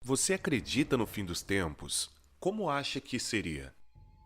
Você acredita no fim dos tempos? Como acha que seria?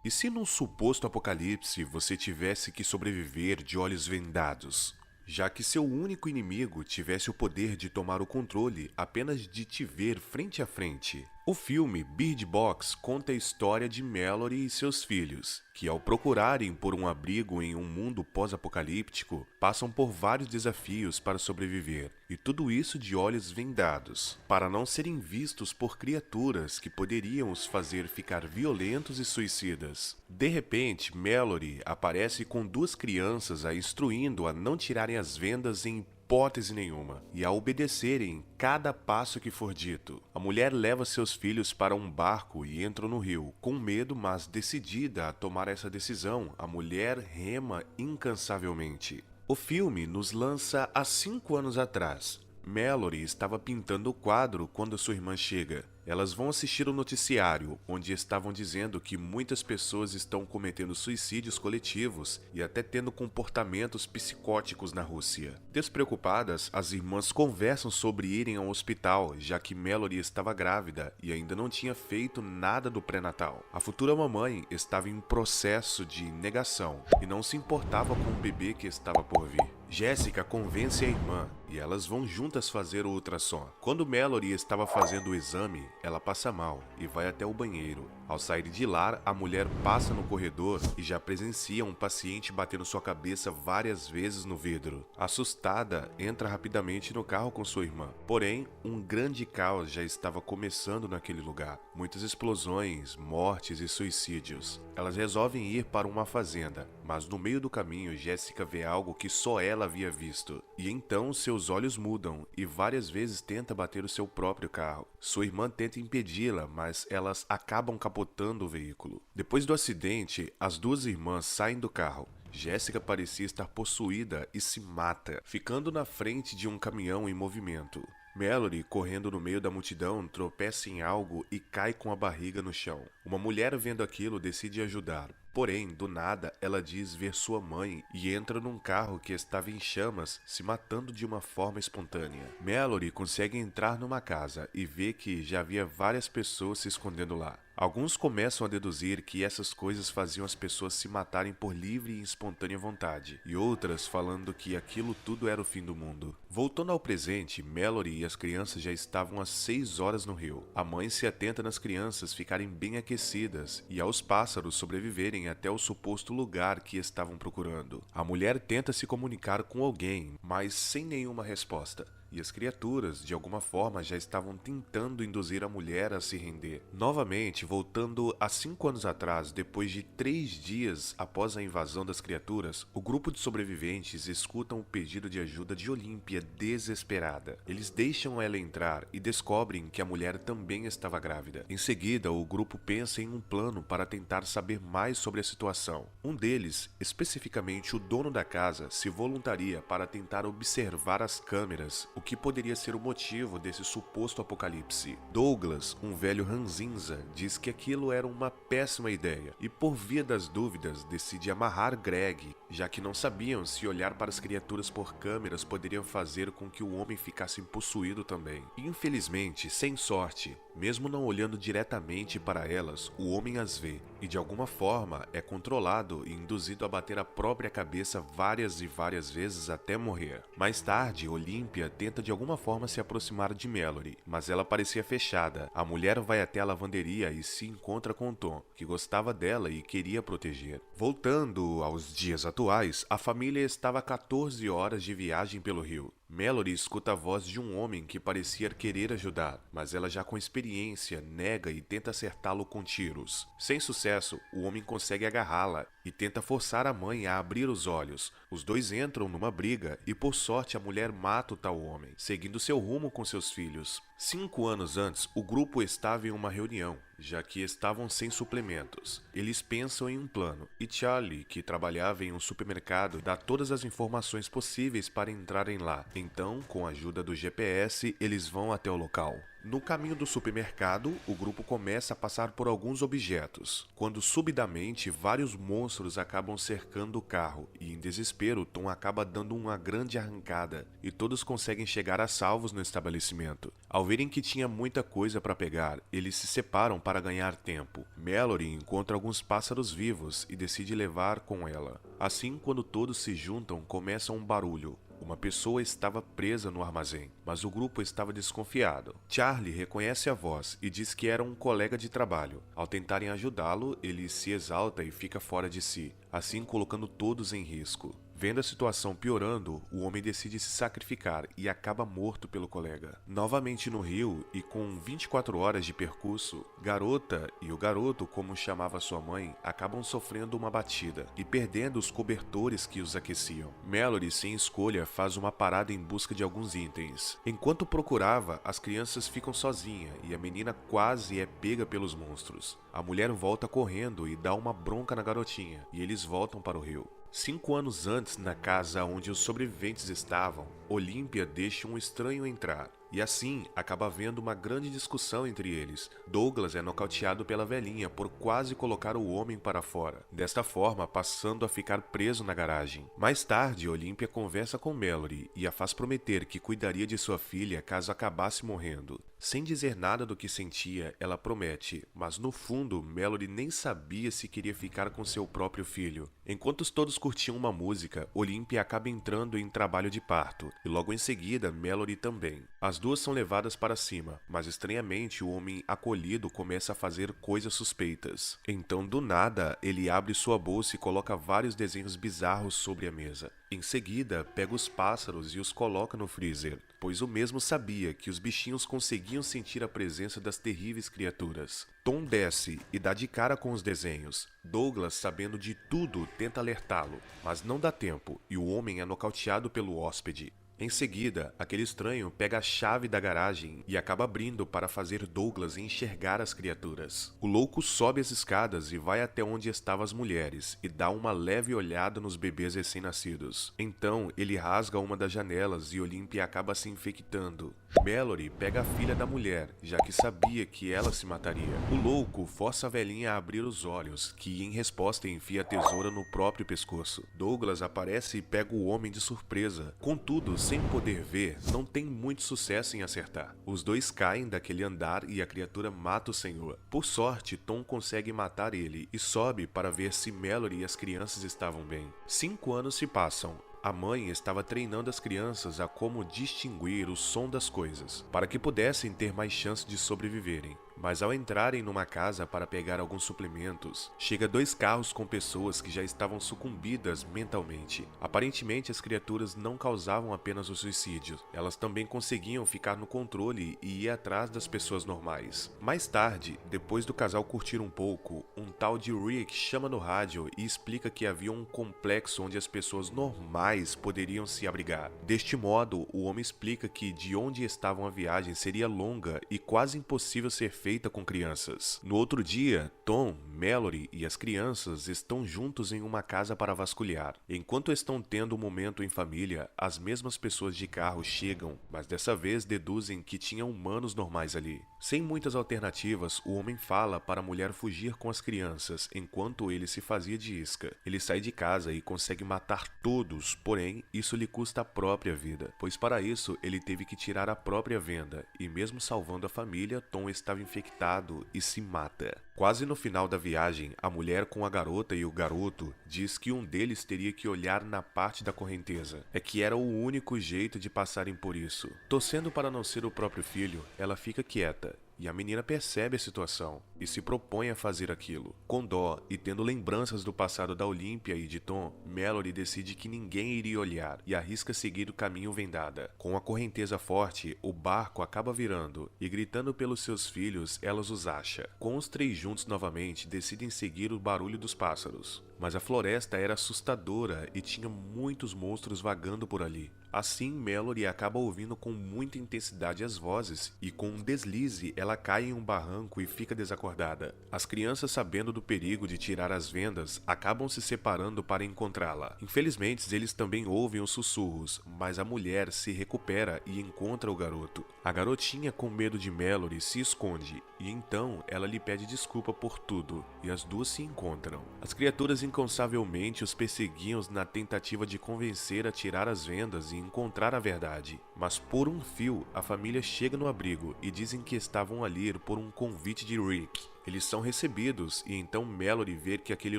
E se num suposto apocalipse você tivesse que sobreviver de olhos vendados, já que seu único inimigo tivesse o poder de tomar o controle apenas de te ver frente a frente? O filme Bird Box conta a história de Mallory e seus filhos, que ao procurarem por um abrigo em um mundo pós-apocalíptico, passam por vários desafios para sobreviver, e tudo isso de olhos vendados, para não serem vistos por criaturas que poderiam os fazer ficar violentos e suicidas. De repente, Mallory aparece com duas crianças a instruindo a não tirarem as vendas em hipótese nenhuma, e a obedecerem cada passo que for dito. A mulher leva seus filhos para um barco e entra no rio. Com medo, mas decidida a tomar essa decisão, a mulher rema incansavelmente. O filme nos lança há 5 anos atrás. Mallory estava pintando o quadro quando sua irmã chega. Elas vão assistir o noticiário, onde estavam dizendo que muitas pessoas estão cometendo suicídios coletivos e até tendo comportamentos psicóticos na Rússia. Despreocupadas, as irmãs conversam sobre irem ao hospital, já que Mallory estava grávida e ainda não tinha feito nada do pré-natal. A futura mamãe estava em processo de negação e não se importava com o bebê que estava por vir. Jessica convence a irmã e elas vão juntas fazer o ultrassom. Quando Mallory estava fazendo o exame, ela passa mal e vai até o banheiro. Ao sair de lá, a mulher passa no corredor e já presencia um paciente batendo sua cabeça várias vezes no vidro. Assustada, entra rapidamente no carro com sua irmã. Porém, um grande caos já estava começando naquele lugar. Muitas explosões, mortes e suicídios. Elas resolvem ir para uma fazenda, mas no meio do caminho, Jessica vê algo que só ela havia visto. E então seus olhos mudam e várias vezes tenta bater o seu próprio carro. Sua irmã tenta impedi-la, mas elas acabam capotando o veículo. Depois do acidente, as duas irmãs saem do carro. Jessica parecia estar possuída e se mata, ficando na frente de um caminhão em movimento. Mallory, correndo no meio da multidão, tropeça em algo e cai com a barriga no chão. Uma mulher vendo aquilo decide ajudar. Porém, do nada, ela diz ver sua mãe e entra num carro que estava em chamas, se matando de uma forma espontânea. Mallory consegue entrar numa casa e vê que já havia várias pessoas se escondendo lá. Alguns começam a deduzir que essas coisas faziam as pessoas se matarem por livre e espontânea vontade, e outras falando que aquilo tudo era o fim do mundo. Voltando ao presente, Mallory e as crianças já estavam às 6 horas no rio. A mãe se atenta nas crianças ficarem bem aquecidas e aos pássaros sobreviverem até o suposto lugar que estavam procurando. A mulher tenta se comunicar com alguém, mas sem nenhuma resposta. E as criaturas, de alguma forma, já estavam tentando induzir a mulher a se render. Novamente, voltando a 5 anos atrás, depois de 3 dias após a invasão das criaturas, o grupo de sobreviventes escutam o pedido de ajuda de Olímpia desesperada. Eles deixam ela entrar e descobrem que a mulher também estava grávida. Em seguida, o grupo pensa em um plano para tentar saber mais sobre a situação. Um deles, especificamente o dono da casa, se voluntaria para tentar observar as câmeras, o que poderia ser o motivo desse suposto apocalipse. Douglas, um velho ranzinza, diz que aquilo era uma péssima ideia e, por via das dúvidas, decide amarrar Greg, já que não sabiam se olhar para as criaturas por câmeras poderiam fazer com que o homem ficasse possuído também. Infelizmente, sem sorte, mesmo não olhando diretamente para elas, o homem as vê e de alguma forma é controlado e induzido a bater a própria cabeça várias e várias vezes até morrer. Mais tarde, Olímpia tenta de alguma forma se aproximar de Mallory, mas ela parecia fechada. A mulher vai até a lavanderia e se encontra com Tom, que gostava dela e queria proteger. Voltando aos dias atuais, a família estava a 14 horas de viagem pelo rio. Mallory escuta a voz de um homem que parecia querer ajudar, mas ela, já com experiência, nega e tenta acertá-lo com tiros. Sem sucesso, o homem consegue agarrá-la e tenta forçar a mãe a abrir os olhos. Os dois entram numa briga e, por sorte, a mulher mata o tal homem, seguindo seu rumo com seus filhos. 5 anos antes, o grupo estava em uma reunião, já que estavam sem suplementos. Eles pensam em um plano, e Charlie, que trabalhava em um supermercado, dá todas as informações possíveis para entrarem lá. Então, com a ajuda do GPS, eles vão até o local. No caminho do supermercado, o grupo começa a passar por alguns objetos, quando subitamente vários monstros acabam cercando o carro e, em desespero, Tom acaba dando uma grande arrancada e todos conseguem chegar a salvos no estabelecimento. Ao verem que tinha muita coisa para pegar, eles se separam para ganhar tempo. Mallory encontra alguns pássaros vivos e decide levar com ela. Assim, quando todos se juntam, começa um barulho. Uma pessoa estava presa no armazém, mas o grupo estava desconfiado. Charlie reconhece a voz e diz que era um colega de trabalho. Ao tentarem ajudá-lo, ele se exalta e fica fora de si, assim colocando todos em risco. Vendo a situação piorando, o homem decide se sacrificar e acaba morto pelo colega. Novamente no rio e com 24 horas de percurso, Garota e o garoto, como chamava sua mãe, acabam sofrendo uma batida e perdendo os cobertores que os aqueciam. Mallory, sem escolha, faz uma parada em busca de alguns itens. Enquanto procurava, as crianças ficam sozinhas e a menina quase é pega pelos monstros. A mulher volta correndo e dá uma bronca na garotinha, e eles voltam para o rio. 5 anos antes, na casa onde os sobreviventes estavam, Olímpia deixa um estranho entrar. E assim, acaba havendo uma grande discussão entre eles. Douglas é nocauteado pela velhinha por quase colocar o homem para fora, desta forma passando a ficar preso na garagem. Mais tarde, Olímpia conversa com Mallory e a faz prometer que cuidaria de sua filha caso acabasse morrendo. Sem dizer nada do que sentia, ela promete, mas no fundo, Mallory nem sabia se queria ficar com seu próprio filho. Enquanto todos curtiam uma música, Olímpia acaba entrando em trabalho de parto, e logo em seguida, Mallory também. As duas são levadas para cima, mas estranhamente o homem acolhido começa a fazer coisas suspeitas. Então, do nada, ele abre sua bolsa e coloca vários desenhos bizarros sobre a mesa. Em seguida, pega os pássaros e os coloca no freezer, pois o mesmo sabia que os bichinhos conseguiam sentir a presença das terríveis criaturas. Tom desce e dá de cara com os desenhos. Douglas, sabendo de tudo, tenta alertá-lo, mas não dá tempo e o homem é nocauteado pelo hóspede. Em seguida, aquele estranho pega a chave da garagem e acaba abrindo para fazer Douglas enxergar as criaturas. O louco sobe as escadas e vai até onde estavam as mulheres e dá uma leve olhada nos bebês recém-nascidos. Então, ele rasga uma das janelas e Olímpia acaba se infectando. Mallory pega a filha da mulher, já que sabia que ela se mataria. O louco força a velhinha a abrir os olhos, que em resposta enfia a tesoura no próprio pescoço. Douglas aparece e pega o homem de surpresa. Contudo, sem poder ver, não tem muito sucesso em acertar. Os dois caem daquele andar e a criatura mata o senhor. Por sorte, Tom consegue matar ele e sobe para ver se Mallory e as crianças estavam bem. 5 anos se passam. A mãe estava treinando as crianças a como distinguir o som das coisas, para que pudessem ter mais chance de sobreviverem. Mas ao entrarem numa casa para pegar alguns suplementos, chega 2 carros com pessoas que já estavam sucumbidas mentalmente. Aparentemente, as criaturas não causavam apenas o suicídio, elas também conseguiam ficar no controle e ir atrás das pessoas normais. Mais tarde, depois do casal curtir um pouco, um tal de Rick chama no rádio e explica que havia um complexo onde as pessoas normais poderiam se abrigar. Deste modo, o homem explica que de onde estavam a viagem seria longa e quase impossível ser feita com crianças. No outro dia, Tom, Mallory e as crianças estão juntos em uma casa para vasculhar. Enquanto estão tendo um momento em família, as mesmas pessoas de carro chegam, mas dessa vez deduzem que tinha humanos normais ali. Sem muitas alternativas, o homem fala para a mulher fugir com as crianças, enquanto ele se fazia de isca. Ele sai de casa e consegue matar todos, porém, isso lhe custa a própria vida, pois para isso ele teve que tirar a própria venda, e mesmo salvando a família, Tom estava infectado e se mata. Quase no final da viagem, a mulher com a garota e o garoto diz que um deles teria que olhar na parte da correnteza. É que era o único jeito de passarem por isso. Torcendo para não ser o próprio filho, ela fica quieta. E a menina percebe a situação e se propõe a fazer aquilo. Com dó e tendo lembranças do passado da Olímpia e de Tom, Mallory decide que ninguém iria olhar e arrisca seguir o caminho vendada. Com a correnteza forte, o barco acaba virando e, gritando pelos seus filhos, ela os acha. Com os 3 juntos novamente, decidem seguir o barulho dos pássaros. mas a floresta era assustadora e tinha muitos monstros vagando por ali. Assim, Mallory acaba ouvindo com muita intensidade as vozes e com um deslize ela cai em um barranco e fica desacordada. As crianças, sabendo do perigo de tirar as vendas, acabam se separando para encontrá-la. Infelizmente, eles também ouvem os sussurros, mas a mulher se recupera e encontra o garoto. A garotinha, com medo de Mallory, se esconde e então ela lhe pede desculpa por tudo e as duas se encontram. As criaturas incansavelmente os perseguiam na tentativa de convencer a tirar as vendas e encontrar a verdade, mas por um fio a família chega no abrigo e dizem que estavam ali por um convite de Rick. Eles são recebidos e então Mallory vê que aquele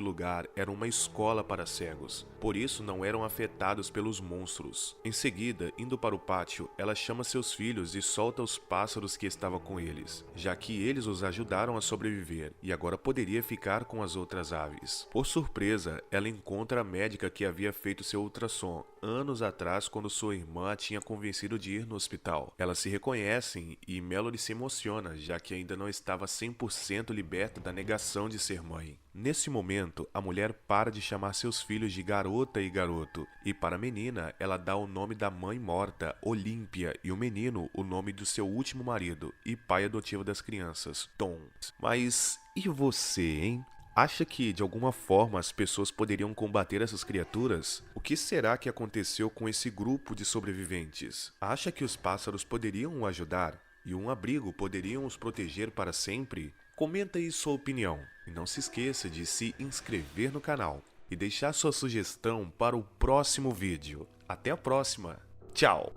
lugar era uma escola para cegos, por isso não eram afetados pelos monstros. Em seguida, indo para o pátio, ela chama seus filhos e solta os pássaros que estavam com eles, já que eles os ajudaram a sobreviver e agora poderia ficar com as outras aves. Por surpresa, ela encontra a médica que havia feito seu ultrassom anos atrás quando sua irmã a tinha convencido de ir no hospital. Elas se reconhecem e Mallory se emociona, já que ainda não estava 100% liberta da negação de ser mãe. Nesse momento, a mulher para de chamar seus filhos de garota e garoto, e para a menina, ela dá o nome da mãe morta, Olímpia, e o menino o nome do seu último marido e pai adotivo das crianças, Tom. Mas e você, hein? Acha que, de alguma forma, as pessoas poderiam combater essas criaturas? O que será que aconteceu com esse grupo de sobreviventes? Acha que os pássaros poderiam o ajudar? E um abrigo poderiam os proteger para sempre? Comenta aí sua opinião. E não se esqueça de se inscrever no canal e deixar sua sugestão para o próximo vídeo. Até a próxima. Tchau!